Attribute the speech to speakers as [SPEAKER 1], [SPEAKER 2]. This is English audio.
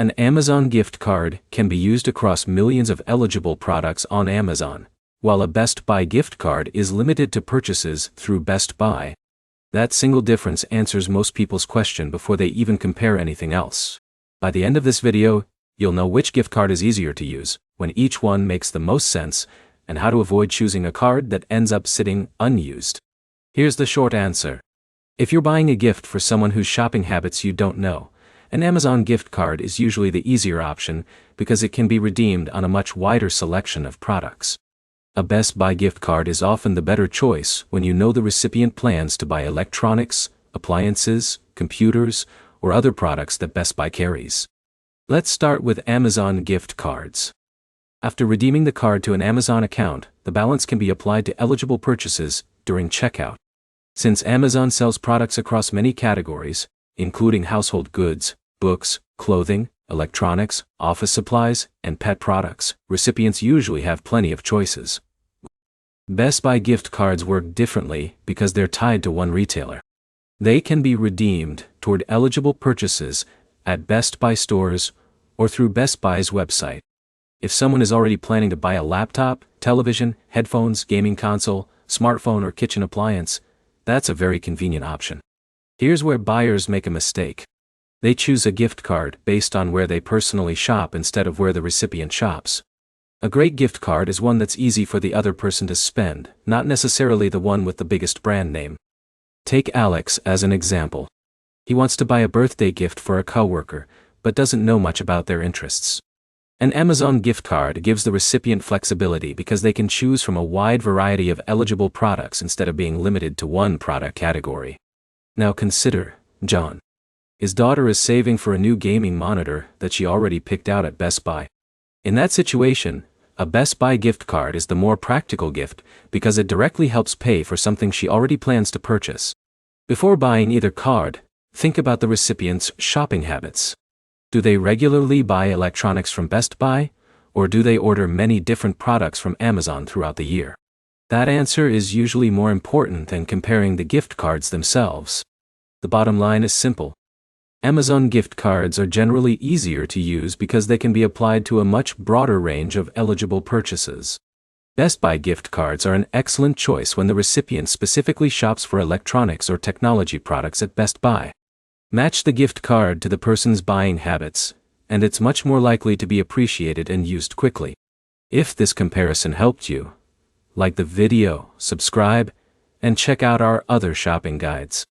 [SPEAKER 1] An Amazon gift card can be used across millions of eligible products on Amazon, while a Best Buy gift card is limited to purchases through Best Buy. That single difference answers most people's question before they even compare anything else. By the end of this video, you'll know which gift card is easier to use, when each one makes the most sense, and how to avoid choosing a card that ends up sitting unused. Here's the short answer. If you're buying a gift for someone whose shopping habits you don't know, an Amazon gift card is usually the easier option because it can be redeemed on a much wider selection of products. A Best Buy gift card is often the better choice when you know the recipient plans to buy electronics, appliances, computers, or other products that Best Buy carries. Let's start with Amazon gift cards. After redeeming the card to an Amazon account, the balance can be applied to eligible purchases during checkout. Since Amazon sells products across many categories, including household goods, books, clothing, electronics, office supplies, and pet products, recipients usually have plenty of choices. Best Buy gift cards work differently because they're tied to one retailer. They can be redeemed toward eligible purchases at Best Buy stores or through Best Buy's website. If someone is already planning to buy a laptop, television, headphones, gaming console, smartphone, or kitchen appliance, that's a very convenient option. Here's where buyers make a mistake. They choose a gift card based on where they personally shop instead of where the recipient shops. A great gift card is one that's easy for the other person to spend, not necessarily the one with the biggest brand name. Take Alex as an example. He wants to buy a birthday gift for a coworker, but doesn't know much about their interests. An Amazon gift card gives the recipient flexibility because they can choose from a wide variety of eligible products instead of being limited to one product category. Now consider John. His daughter is saving for a new gaming monitor that she already picked out at Best Buy. In that situation, a Best Buy gift card is the more practical gift because it directly helps pay for something she already plans to purchase. Before buying either card, think about the recipient's shopping habits. Do they regularly buy electronics from Best Buy, or do they order many different products from Amazon throughout the year? That answer is usually more important than comparing the gift cards themselves. The bottom line is simple. Amazon gift cards are generally easier to use because they can be applied to a much broader range of eligible purchases. Best Buy gift cards are an excellent choice when the recipient specifically shops for electronics or technology products at Best Buy. Match the gift card to the person's buying habits, and it's much more likely to be appreciated and used quickly. If this comparison helped you, like the video, subscribe, and check out our other shopping guides.